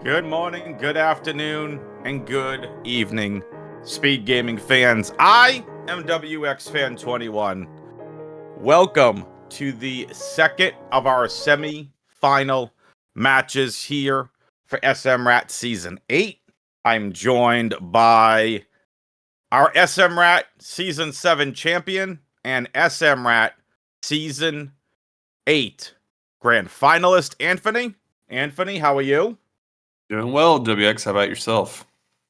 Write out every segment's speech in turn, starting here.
Good morning, good afternoon, and good evening, Speed Gaming fans. I am WX Fan 21. Welcome to the second of our semi-final matches here for SMRAT Season 8. I'm joined by our SMRAT Season 7 champion and SMRAT Season 8 grand finalist, Anthony. Anthony, how are you? Doing well, WX. How about yourself?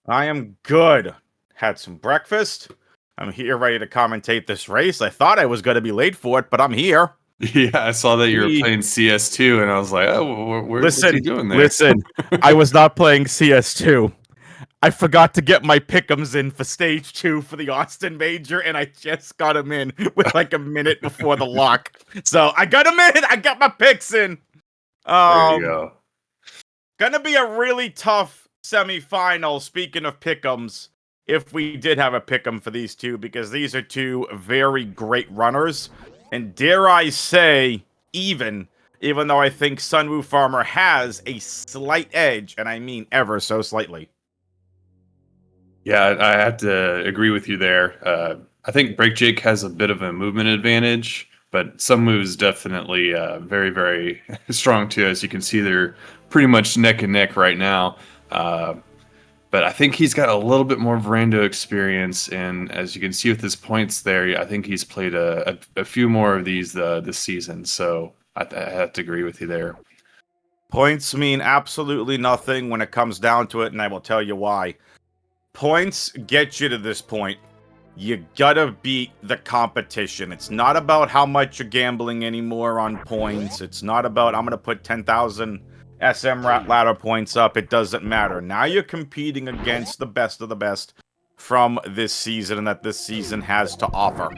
I am good. Had some breakfast. I'm here ready to commentate this race. I thought I was going to be late for it, but I'm here. Yeah, I saw that you were playing CS2, and I was like, oh, what's he doing there? Listen, I was not playing CS2. I forgot to get my pick'ems in for stage 2 for the Austin Major, and I just got them in with like a minute before the lock. So I got them in. I got my picks in. There you go. Gonna be a really tough semifinal, speaking of pick'ems, if we did have a pick'em for these two, because these are two very great runners. And dare I say, even though I think SunWuFarmer has a slight edge, and I mean ever so slightly. Yeah, I have to agree with you there. I think BrakeJake has a bit of a movement advantage, but SunWu's definitely very, very strong too. As you can see, they're pretty much neck and neck right now. But I think he's got a little bit more Verando experience, and as you can see with his points there, I think he's played a few more of these this season. So I have to agree with you there. Points mean absolutely nothing when it comes down to it, and I will tell you why. Points get you to this point. You gotta beat the competition. It's not about how much you're gambling anymore on points. It's not about, I'm gonna put 10,000 SMRAT ladder points up. It doesn't matter. Now you're competing against the best of the best from this season and that this season has to offer.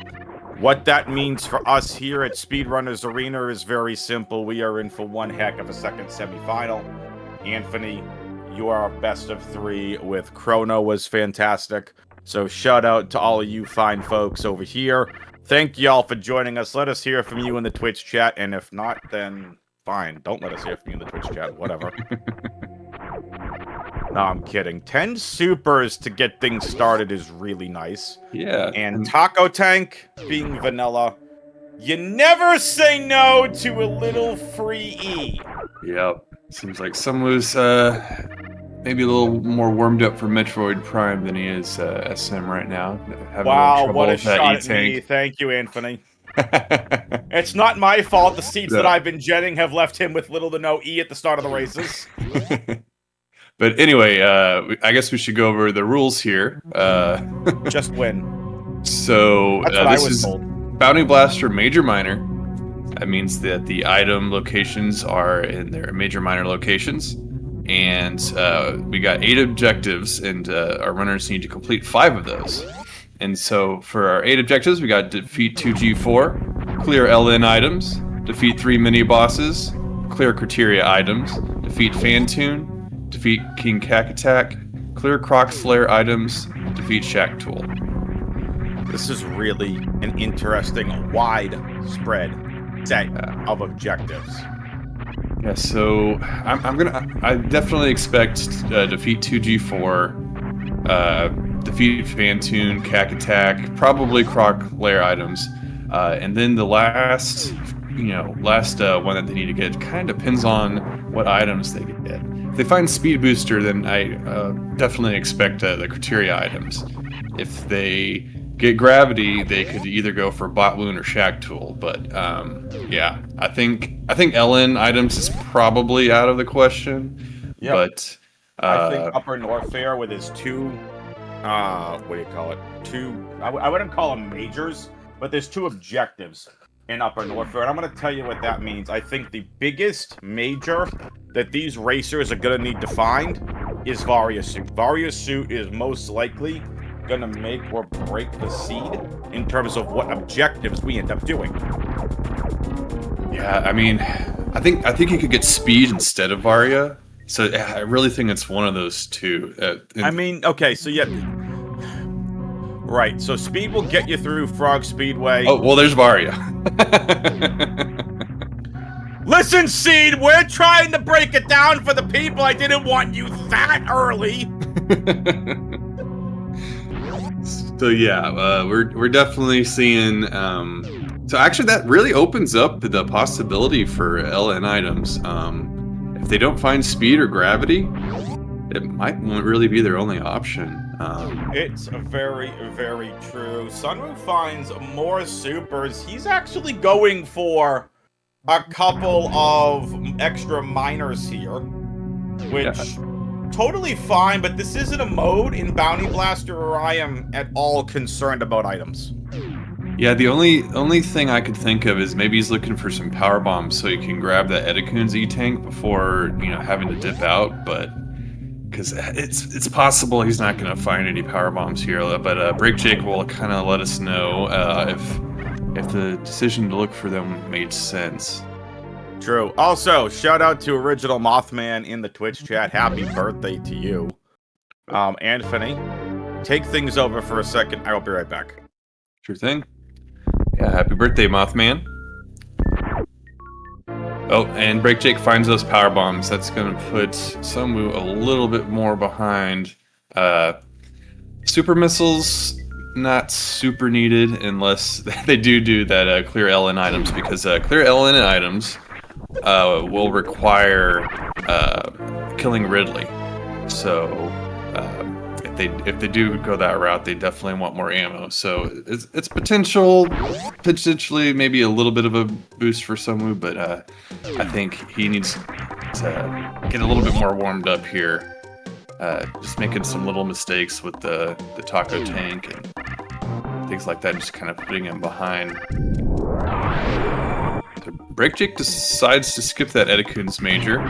What that means for us here at Speedrunners Arena is very simple. We are in for one heck of a second semifinal. Anthony, your best of 3 with Chrono was fantastic. So shout out to all of you fine folks over here. Thank y'all for joining us. Let us hear from you in the Twitch chat, and if not, then fine. Don't let us hear from you in the Twitch chat. Whatever. No, I'm kidding. 10 supers to get things started is really nice. Yeah. And Taco Tank being vanilla. You never say no to a little free E. Yep. Seems like SunWu's maybe a little more warmed up for Metroid Prime than he is SM right now. Wow, what a shot at me. Thank you, Anthony. It's not my fault. The seeds that I've been jetting have left him with little to no E at the start of the races. But anyway, I guess we should go over the rules here. Just win. So this is told. Bounty Blaster Major Minor. That means that the item locations are in their major minor locations. And we got 8 objectives, and our runners need to complete 5 of those. And so for our 8 objectives, we got defeat 2 G4, clear LN items, defeat 3 mini bosses, clear criteria items, defeat Fantoon, defeat King Cack Attack, clear Croc Slayer items, defeat Shack Tool. This is really an interesting, wide spread set of objectives. Yeah, so I definitely expect defeat 2 G4, defeat Fantoon, Cack Attack, probably Croc Lair items, and then the last one that they need to get kind of depends on what items they get. If they find Speed Booster, then I definitely expect the criteria items. If they get Gravity, they could either go for Bot Wound or Shack Tool. But yeah, I think LN items is probably out of the question. Yep. But I think Upper North Fair with his 2, what do you call it? 2, I wouldn't call them majors, but there's 2 objectives in Upper North Fair, and I'm going to tell you what that means. I think the biggest major that these racers are going to need to find is Varia Suit. Varia Suit is most likely going to make or break the seed in terms of what objectives we end up doing. Yeah, I mean, I think you could get Speed instead of Varia. So I really think it's one of those 2. I mean, okay, so yeah. Right, so Speed will get you through Frog Speedway. Oh, well, there's Varia. Listen, Seed, we're trying to break it down for the people. I didn't want you that early. So yeah, we're definitely seeing. So actually, that really opens up the possibility for LN items. If they don't find speed or gravity, it might really be their only option. It's very, very true. Sunwoo finds more supers. He's actually going for a couple of extra minors here, which totally fine, but this isn't a mode in Bounty Blaster where I am at all concerned about items. Yeah, the only thing I could think of is maybe he's looking for some power bombs so he can grab that Edikun's E-Tank before, having to dip out, but because it's possible he's not going to find any power bombs here, but BrakeJake will kind of let us know if the decision to look for them made sense. True. Also, shout out to Original Mothman in the Twitch chat. Happy birthday to you. Anthony, take things over for a second. I will be right back. Sure thing. Yeah, happy birthday, Mothman. Oh, and BrakeJake finds those power bombs. That's going to put SunWu a little bit more behind. Super missiles, not super needed unless they do that clear LN items, because clear LN items will require killing Ridley. So if they do go that route, they definitely want more ammo. So it's potentially maybe a little bit of a boost for SunWu, but I think he needs to get a little bit more warmed up here. Just making some little mistakes with the taco tank and things like that, just kind of putting him behind. So BrakeJake decides to skip that Edikun's major.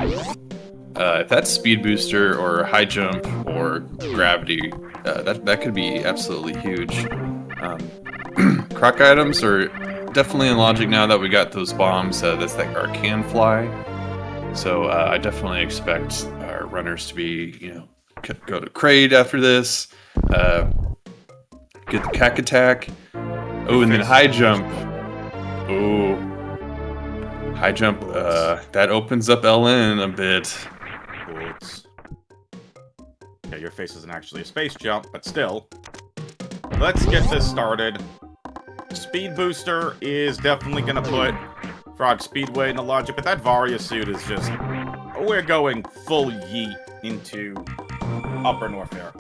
If that's speed booster or high jump or gravity, that could be absolutely huge. Croc items are definitely in logic now that we got those bombs. That's like our can fly. So I definitely expect our runners to be, go to Kraid after this. Get the Cack Attack. Oh, and then high jump. Oh, high jump. That opens up LN a bit. Okay, your face isn't actually a space jump, but still. Let's get this started. Speed booster is definitely going to put Frog Speedway in the logic, but that Varia suit is just... We're going full yeet into Upper Norfair.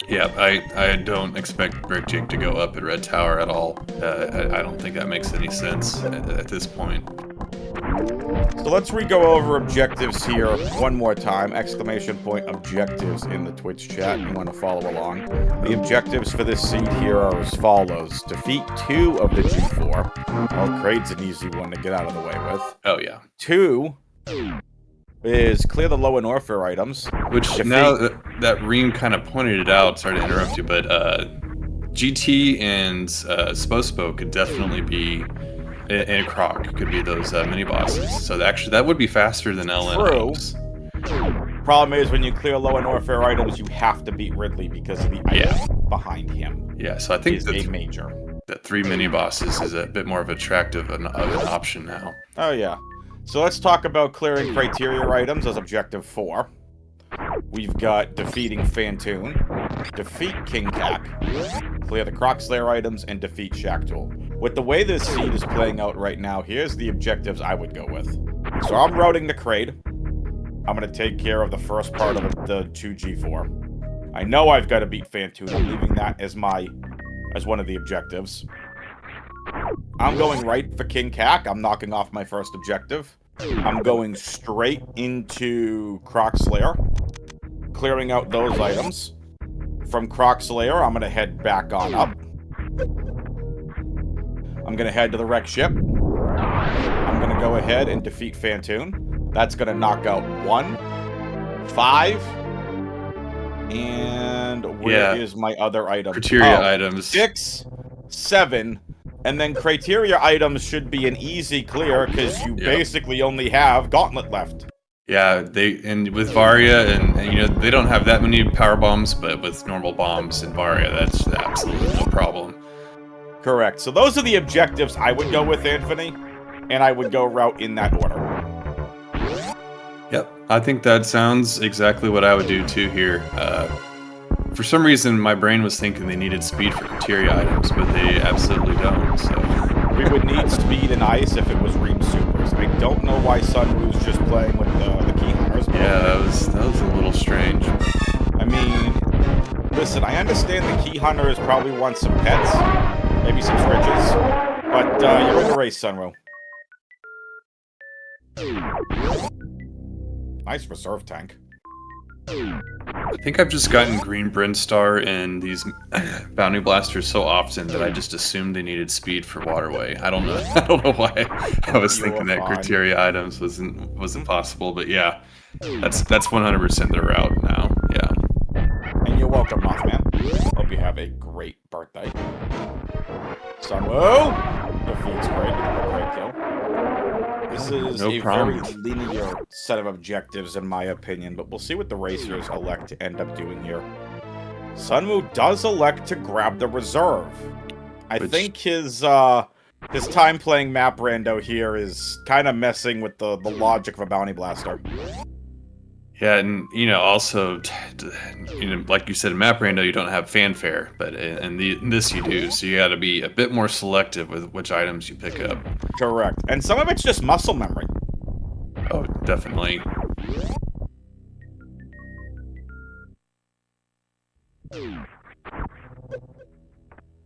Yeah, I don't expect BrakeJake to go up at Red Tower at all. I don't think that makes any sense at this point. So let's re-go over objectives here one more time. Exclamation point objectives in the Twitch chat. You want to follow along. The objectives for this seed here are as follows. Defeat 2 of the G4. Well, Kraid's an easy one to get out of the way with. Oh, yeah. 2 is clear the low and Orpher items. Which, now that Reem kind of pointed it out, sorry to interrupt you, but GT and Spospo could definitely be... And Croc could be those mini bosses. So actually, that would be faster than LN items. Problem is, when you clear low and Orfair items, you have to beat Ridley because of the item behind him. Yeah, so I think a major. That 3 mini bosses is a bit more of attractive of an option now. Oh yeah. So let's talk about clearing criteria items as objective 4. We've got defeating Fantoon, defeat King Cack, clear the Croc Slayer items, and defeat Shacktool. With the way this seed is playing out right now, here's the objectives I would go with. So I'm routing the Kraid. I'm going to take care of the first part of the 2G4. I know I've got to beat Fantoon. I'm leaving that as one of the objectives. I'm going right for King Cack. I'm knocking off my first objective. I'm going straight into Croc Slayer, clearing out those items. From Croc Slayer, I'm going to head back on up. I'm going to head to the wreck ship. I'm going to go ahead and defeat Fantoon. That's going to knock out 1, 5, and where is my other item? Criteria items. 6, 7, and then criteria items should be an easy clear because you basically only have Gauntlet left. Yeah, and with Varia, and they don't have that many power bombs, but with normal bombs in Varia, that's absolutely no problem. Correct. So those are the objectives I would go with, Anthony, and I would go route in that order. I think that sounds exactly what I would do too here. For some reason, my brain was thinking they needed speed for criteria items, but they absolutely don't. So We would need speed and ice if it was Ream Supers. I don't know why SunWu's just playing with the key hunters. yeah, that was a little strange. I mean, listen, I understand the key hunters probably want some pets, maybe some switches, but you're in the race, Sunru. Nice reserve tank. I think I've just gotten Green Brinstar and these Bounty Blasters so often that I just assumed they needed speed for Waterway. I don't know. I don't know why I was thinking that criteria items wasn't possible, but yeah, that's 100% the route now. Yeah. And you're welcome, Mothman. Hope you have a great birthday. Sunwu defeats great with a great kill. This is No a problem. very linear set of objectives, in my opinion, but we'll see what the racers elect to end up doing here. Sunwu does elect to grab the reserve. I think his time playing map rando here is kind of messing with the logic of a bounty blaster. Yeah, and also, like you said, in Map Rando, you don't have fanfare, but in this you do. So you got to be a bit more selective with which items you pick up. Correct, and some of it's just muscle memory. Oh, definitely.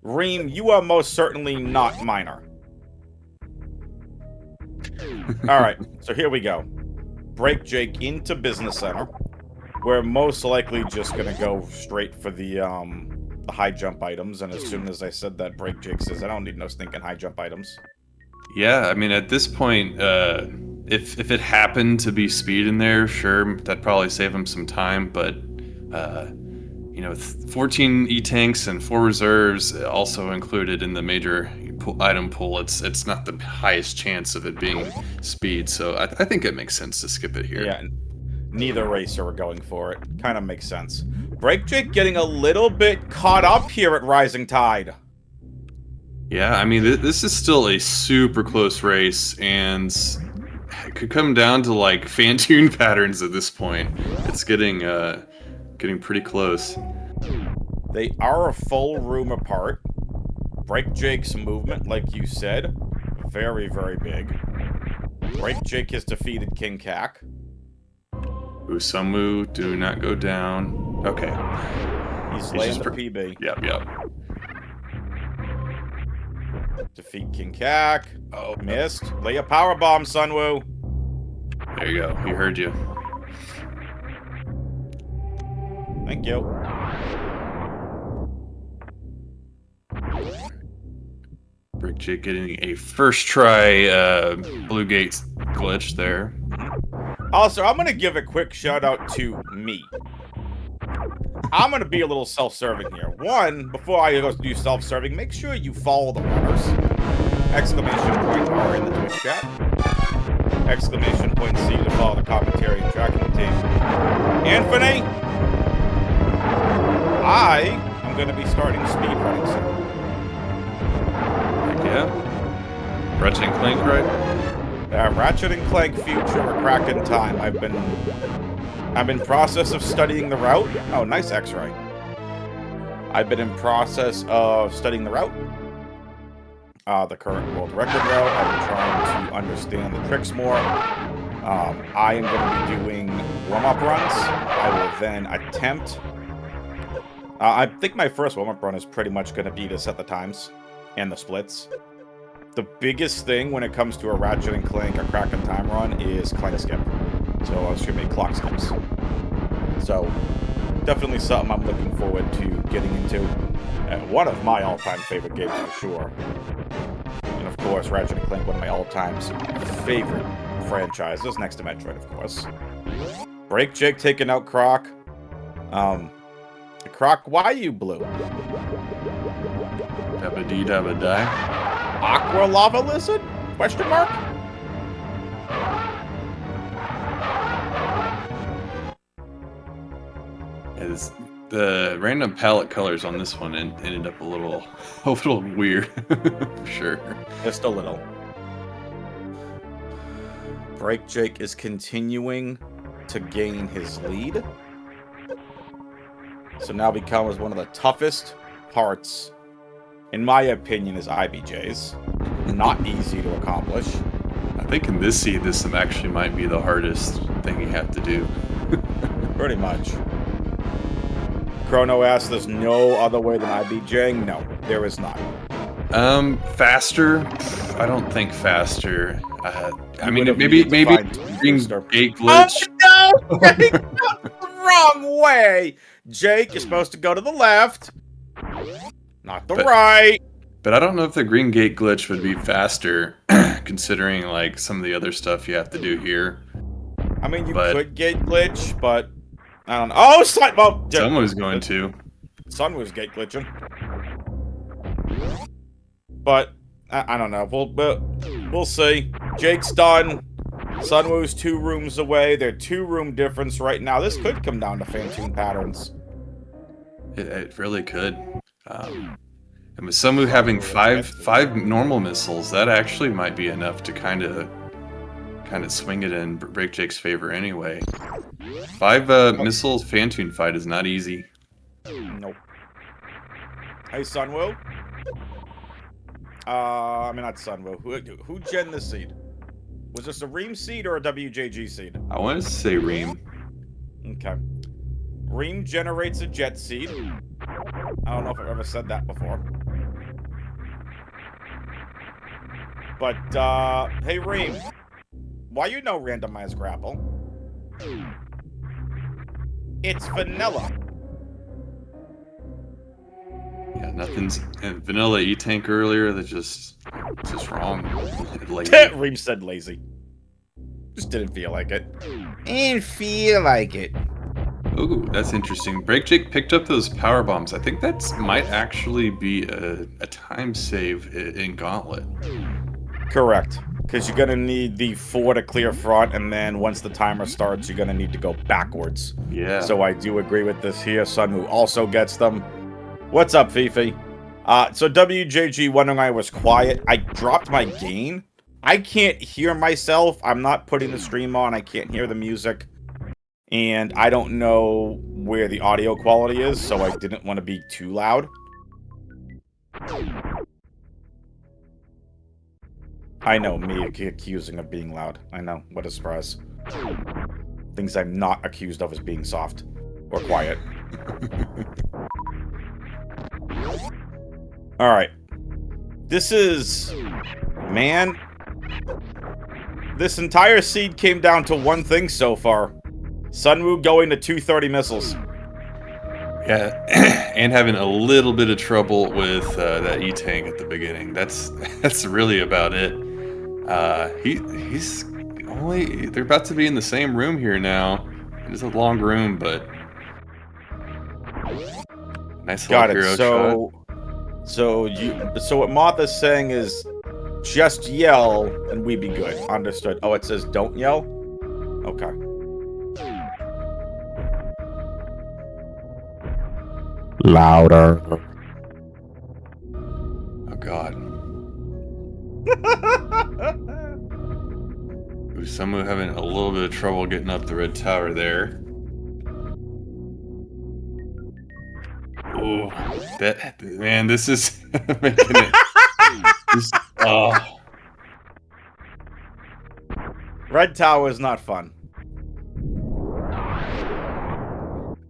Reem, you are most certainly not minor. Alright, so here we go. BrakeJake into Business Center. We're most likely just gonna go straight for the high jump items, and as soon as I said that, BrakeJake says, I don't need no stinking high jump items. Yeah, I mean, at this point, if it happened to be speed in there, sure, that'd probably save him some time, but, 14 E-tanks and 4 reserves also included in the major item pool, it's not the highest chance of it being speed, so I think it makes sense to skip it here. Yeah, neither racer were going for it. Kind of makes sense. BrakeJake getting a little bit caught up here at Rising Tide. Yeah, I mean, this is still a super close race, and it could come down to, like, fan tune patterns at this point. It's getting pretty close. They are a full room apart. BrakeJake's movement, like you said, very, very big. BrakeJake has defeated King Kak. Usamu, do not go down. Okay. He's laying the PB. Yep. Defeat King Kak. Oh, Missed. Lay a power bomb, Sunwu. There you go. He heard you. Thank you. BrakeJake getting a first try Blue Gate glitch there. Also, I'm going to give a quick shout out to me. I'm going to be a little self-serving here. One, before I go do self-serving, make sure you follow the runners. Exclamation point R in the Twitch chat. Exclamation point C to follow the commentary and tracking team. Anthony, I am going to be starting speedrunning soon. Heck yeah. Ratchet and Clank, right? Ratchet and Clank Future or Kraken Time. I'm in process of studying the route. Oh, nice X-ray. I've been in process of studying the route. The current world record route. I've been trying to understand the tricks more. I am going to be doing warm-up runs. I will then attempt... I think my first warm-up run is pretty much going to be to set the times and the splits. The biggest thing when it comes to a Ratchet and Clank or Kraken Time run is clank skip. So I should make clock skips. So definitely something I'm looking forward to getting into. And one of my all-time favorite games for sure. And of course, Ratchet and Clank, one of my all-time favorite franchises, next to Metroid, of course. BrakeJake taking out Croc. Croc, why are you blue? Dabba dee dabba die. Aqua lava lizard? Question mark? The random palette colors on this one ended up a little weird, for sure. Just a little. BrakeJake is continuing to gain his lead. So now becomes one of the toughest parts, in my opinion, is IBJ's. Not easy to accomplish. I think in this seed, this actually might be the hardest thing you have to do. Pretty much. Chrono asks, there's no other way than IBJing? No, there is not. Faster? I don't think faster. I mean, maybe green gate glitch. Oh no! Jake, the wrong way! Jake, you're supposed to go to the left, not the right. But I don't know if the green gate glitch would be faster, considering like some of the other stuff you have to do here. I mean, you could gate glitch, but I don't know. Oh, someone's going to. SunWu's gate glitching. But I don't know. We'll see. Jake's done. SunWu's 2 rooms away. They're 2-room difference right now. This could come down to Phantoon patterns. It really could. And with SunWu having five normal missiles, that actually might be enough to kind of swing it in BrakeJake's favor anyway. 5 missiles Phantoon fight is not easy. Nope. Hey, SunWu. I mean, not SunWu. Who gen this seed? Was this a Ream seed or a WJG seed? I want to say Ream. Okay. Ream generates a jet seed. I don't know if I've ever said that before. But, hey Ream. Why you know randomized grapple? It's vanilla. Yeah, nothing's vanilla E-Tank earlier. That's just wrong. Reem said lazy. Just didn't feel like it. Didn't feel like it. Ooh, that's interesting. BrakeJake picked up those power bombs. I think that might actually be a time save in Gauntlet. Correct. Because you're gonna need the 4 to clear front, and then once the timer starts, you're gonna need to go backwards. Yeah. So I do agree with this here. SunWu also gets them. What's up, Fifi? So WJG wondering why I was quiet. I dropped my gain. I can't hear myself. I'm not putting the stream on. I can't hear the music. And I don't know where the audio quality is, so I didn't want to be too loud. I know, me accusing of being loud. I know, what a surprise. Things I'm not accused of as being soft. Or quiet. Alright. This is... Man. This entire seed came down to one thing so far. SunWu going to 230 missiles. Yeah, and having a little bit of trouble with that E-Tank at the beginning. That's really about it. He's only... They're about to be in the same room here now. It's a long room, but... Nice little hero shot. So what Martha's saying is, just yell and we be good. Understood. Oh, it says don't yell? Okay. Louder. Oh god. SunWu having a little bit of trouble getting up the red tower there. Oh, man, this is making it. Red tower is not fun.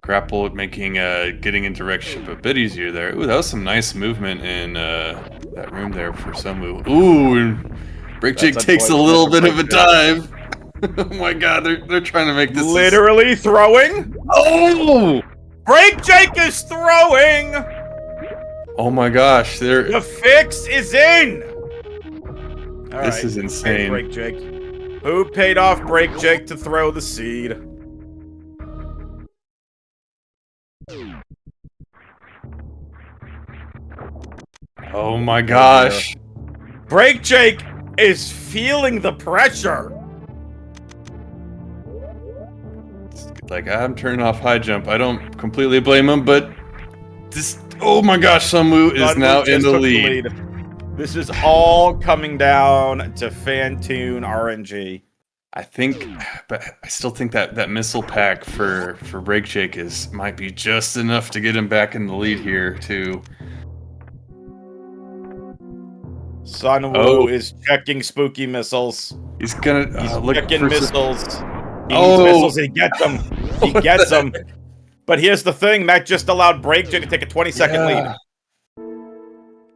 Grapple making getting into wreck ship a bit easier there. Ooh, that was some nice movement in that room there for SunWu. Ooh, and BrakeJake takes a little bit of a dive. Oh my god, they're trying to make this literally throwing. Oh! BrakeJake is throwing! Oh my gosh, the fix is in! This is insane. BrakeJake. Who paid off BrakeJake to throw the seed? Oh my gosh. BrakeJake is feeling the pressure. Like, I'm turning off high jump. I don't completely blame him, but this... Oh my gosh, SunWu is now in the lead. This is all coming down to Phantoon RNG. I think, but I still think that missile pack for BrakeJake might be just enough to get him back in the lead here too. SunWu Oh, is checking spooky missiles. he's gonna He's look checking for some. missiles. He needs Oh, missiles. He gets them. He what gets the them. But here's the thing: Matt just allowed BrakeJake to take a 20-second lead. Yeah.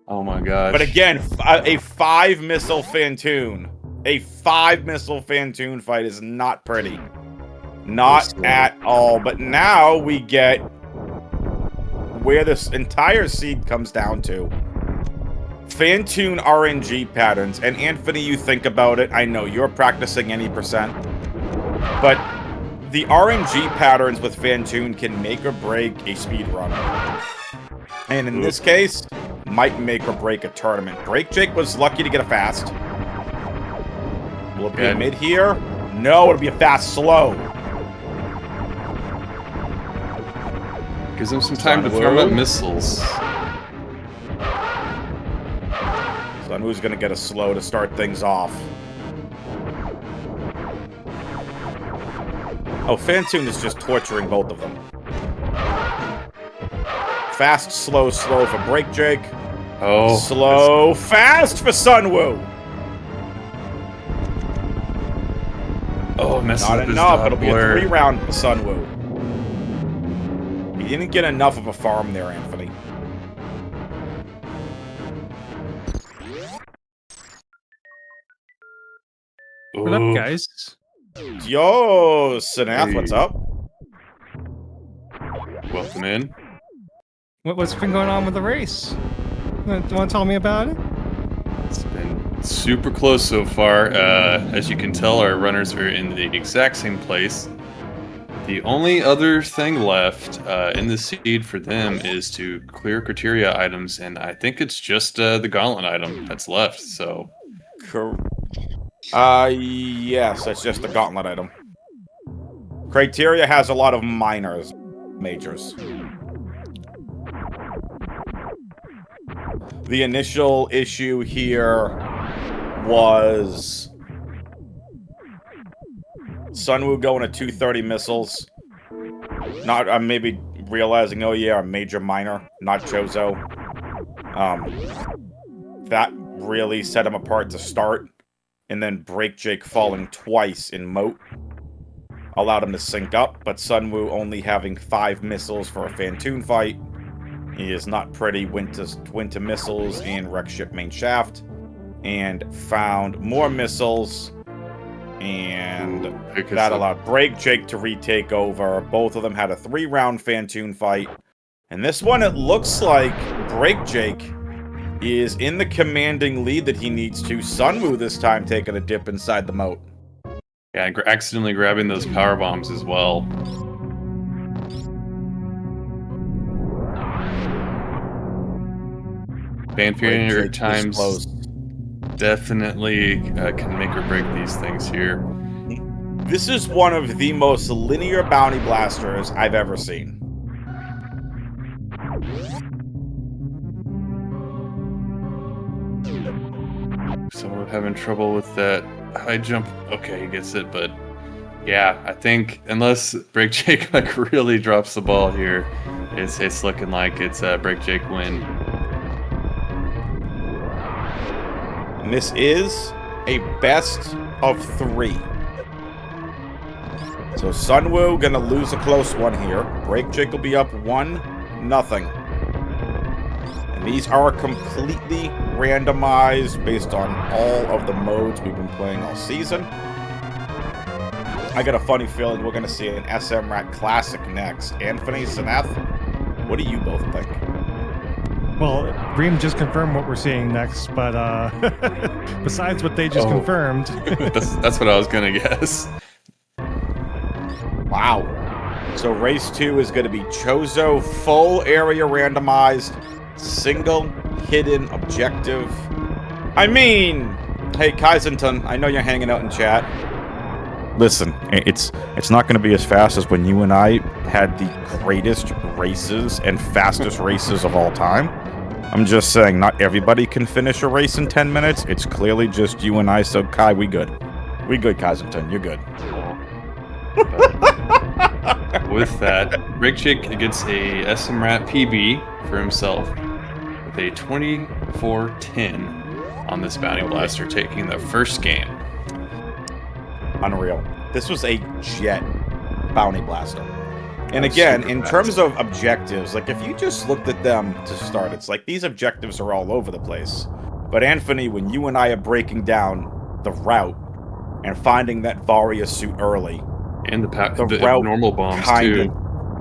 Oh my But gosh. again, a 5-missile Fantoon. A 5-missile Fantoon fight is not pretty. Not at all. But now we get where this entire seed comes down to. Fantoon RNG patterns. And Anthony, you think about it. I know you're practicing any percent. But the RNG patterns with Fantoon can make or break a speed run. And in this case, might make or break a tournament. BrakeJake was lucky to get a fast. Will it be a mid here? No, it'll be a fast slow. Gives him some time to throw up missiles. SunWu's gonna get a slow to start things off. Oh, Fantoon is just torturing both of them. Fast, slow, slow for BrakeJake. Oh. Slow, fast for SunWu. Oh, messing Not up his enough. dot It'll be a blur. 3-round for SunWu. He didn't get enough of a farm there, Anthony. What up, guys? Yo, SMRAT, what's up? Welcome in. What's been going on with the race? You want to tell me about it? It's been super close so far. As you can tell, our runners are in the exact same place. The only other thing left in the seed for them is to clear criteria items, and I think it's just the gauntlet item that's left, so... Yes, that's just the gauntlet item. Criteria has a lot of majors. The initial issue here was SunWu going to 230 missiles. Not maybe realizing, oh yeah, a major minor, not Chozo. That really set him apart to start. And then BrakeJake falling twice in Moat allowed him to sync up, but SunWu only having 5 missiles for a Fantoon fight. He is not pretty, went to missiles and wreck ship main shaft, and found more missiles, and that allowed BrakeJake to retake over. Both of them had a 3-round Fantoon fight, and this one it looks like BrakeJake is in the commanding lead that he needs to. SunWu this time taking a dip inside the moat. Yeah, accidentally grabbing those power bombs as well. Fanfare times definitely can make or break these things here. This is one of the most linear bounty blasters I've ever seen. Someone having trouble with that high jump. Okay, he gets it, but yeah, I think unless BrakeJake like really drops the ball here, it's looking like it's a BrakeJake win. And this is a best of 3. So SunWu gonna lose a close one here. BrakeJake will be up 1-0. And these are completely randomized based on all of the modes we've been playing all season. I got a funny feeling we're gonna see an SMRAT Classic next. Anthony, Sanath, what do you both think? Well, Reem just confirmed what we're seeing next, but besides what they just confirmed... that's what I was gonna guess. Wow. So race 2 is going to be Chozo, full area randomized, single hidden objective. I mean, hey Kaizenton, I know you're hanging out in chat. Listen, it's not going to be as fast as when you and I had the greatest races and fastest races of all time. I'm just saying, not everybody can finish a race in 10 minutes. It's clearly just you and I, so Kai, we good. We good, Kazington. You're good. With that, BrakeJake gets a SMRAT PB for himself with a 24-10 on this bounty blaster, taking the first game. Unreal. This was a jet bounty blaster. And again, in terms of objectives, like if you just looked at them to start, it's like these objectives are all over the place. But Anthony, when you and I are breaking down the route and finding that Varia suit early, and the route normal bombs kinda, too.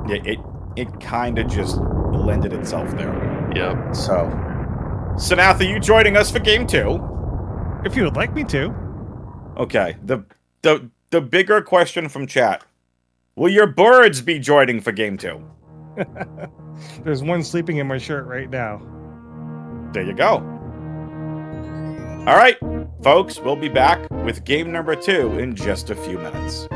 Yeah, it kind of just lended itself there. Yep. So, Sanath, are you joining us for game 2? If you would like me to. Okay. The bigger question from chat: will your birds be joining for game 2? There's one sleeping in my shirt right now. There you go. All right, folks, we'll be back with game number 2 in just a few minutes.